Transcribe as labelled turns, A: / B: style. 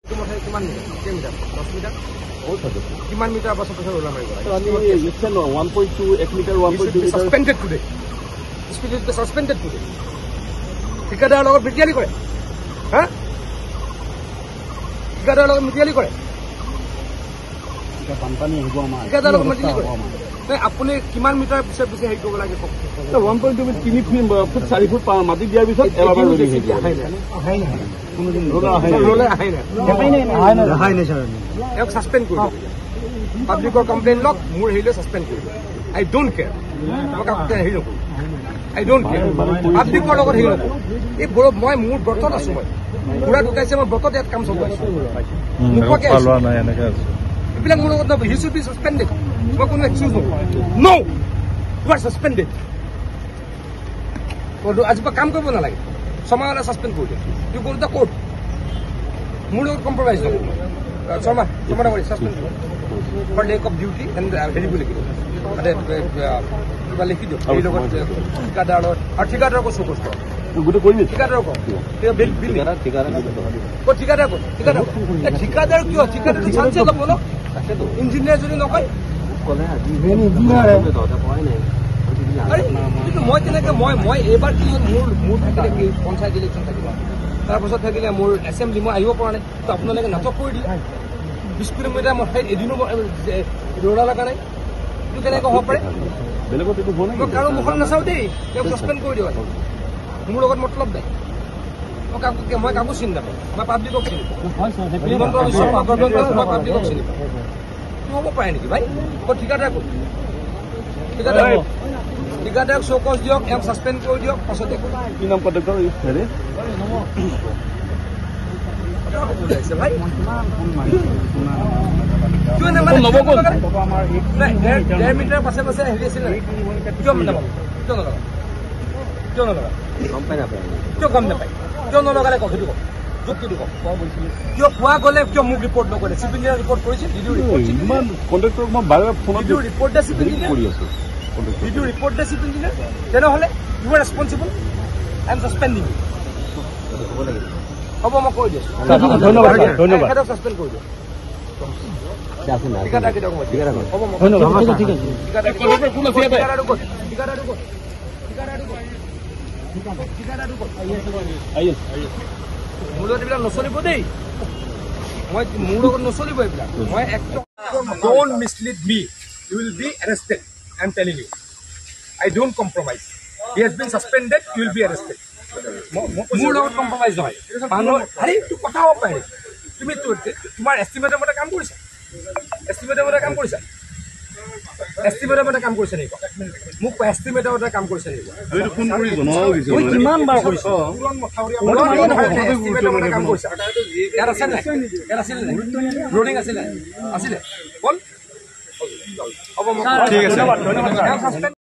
A: কিমান metre 10 metre কিমান metre পাছত ওলা মাৰিব
B: 1.2 1 metre 1.2 metre
A: suspended today speed is suspended today ঠিকাদাৰৰ লগত মিটিয়ালি কৰে হা ঠিকাদাৰৰ লগত মিটিয়ালি কৰে
B: বানপানী আহিব আমাৰ
A: ঠিকাদাৰৰ লগত মিটিয়ালি কৰে আপুনি কিমান মিটাৰ পিছে পিছে হেৰি কৰিব লাগে
B: 1.2 মিটাৰ 3 ফুট 4 ফুট মাটি দিয়াৰ পিছত এবাৰ
A: তেওঁক ছাছপেণ্ড কৰিব পাব্লিকৰ কমপ্লেইন লওক মোৰ হেৰিলৈ ছাছপেণ্ড কৰিব আই ডোণ্ট কেয়াৰ মই কাকতে হেৰি নকৰোঁ আই ডোণ্ট কেয়াৰ পাব্লিকৰ লগত হেৰি নকৰোঁ এই মই মোৰ ব্ৰতত আছোঁ মই ঘোঁৰা ঢুকাইছে মই ব্ৰতত ইয়াত কাম চলাই আছোঁ নোপোৱাকৈ এইবিলাক মোৰ লগত নকৰোঁ হি শুড বি ছাছপেণ্ডেড মই কোনো এক্সকিউজ নকৰোঁ নো ইউ আৰ ছাছপেণ্ডেড আজিৰ পৰা কাম কৰিব নালাগে ছমাহলৈ ছাছপেণ্ড কৰি দিয়ে you go to the court মোৰ লগত কম্প্ৰমাইজ নকৰোঁ ছমাহ suspend for lack of duty and হেৰি বুলি লিখিব মানে কিবা লিখি দিয়ক হেৰিৰ লগত ঠিকাদাৰৰ লগত আৰু ঠিকাদাৰক চকুজ কৰক ঠিকাদাৰক ঠিকাদাৰ কিয় ঠিকাদাৰ চান্সে ল'ব ন ইঞ্জিনিয়াৰ যদি নকয় কিন্তু মই তেনেকৈ মই এইবাৰ কি মোৰ থাকিলে পঞ্চায়ত ইলেকশ্যন থাকিব তাৰপাছত থাকিলে মোৰ এছেম্বলি মই আহিব পৰা নাই তো আপোনালোকে নাটক কৰি দিয়ে 20 কিলোমিটাৰ মই ঠাইত এদিনো দৌৰা লগা নাই এইটো কেনেকৈ হ'ব পাৰে মই কাৰো মুখত নাচাওঁ দেই তেওঁক ছাছপেণ্ড কৰি দিওঁ মোৰ লগত মতলব নাই মই কাকো চিনি নাপাওঁ মই পাব্লিকক চিনি পাওঁ হিমন্ত বিশ্ব মই পাব্লিকক চিনি পাওঁ এইটো হ'ব পাৰে নেকি ভাই মই ঠিকাদাৰ ক'ত ঠিকাদাৰক চৌকজ দিয়ক এওঁক ছাছপেণ্ড কৰি দিয়ক পাছতে
B: কি নাম কণ্টেক্টৰ হেৰি
A: ভাই ডেৰ মিটাৰ পাছে পাছে হেৰি আছিলে কিয় নলগালে কিয় গম নাপায় কিয় নলগালে কওক সেইটো কওক যুক্তিটো কওক কিয় কোৱা গ'লে কিয় মোক ৰিপৰ্ট নকৰে চিফ ইঞ্জিনিয়াৰ ৰিপৰ্ট কৰিছে
B: কণ্টেক্টৰক মই বাৰে ফোনত
A: ৰিপৰ্ট দা চিফ ইঞ্জিনিয়াৰ কৰি আছো video' report the chief engineer তেনেহ'লে you are responsible I am suspending হ'ব মই কৈ দিছোঁ
B: ধন্যবাদ
A: ছাছপেণ্ড কৰি দিওঁ মোৰ লগত এইবিলাক নচলিব দেই মই মোৰ লগত নচলিব এইবিলাক মই একদম don't mislead me you will be arrested I am telling you I don't compromise he has been suspended you will be arrested মোৰ লগত কম্প্ৰমাইজ নহয় মানুহৰ আৰে এইটো কথা হ'ব পাৰে তুমি তোমাৰ এষ্টিমেটৰ মতে কাম কৰিছা এষ্টিমেটৰ মতে কাম কৰিছা এষ্টিমেটৰ মতে কাম কৰিছে নেকি মোক এষ্টিমেটৰ মতে কাম কৰিছে নেকি
B: ফোন কৰি জনাও দিছে
A: কিমান বাৰ কৰিছো এষ্টিমেটৰ মতে কাম কৰিছা ইয়াত আছে নাই ইয়াত আছিল নাই লোডিং আছিলে বল হ'ব ঠিক আছে ধন্যবাদ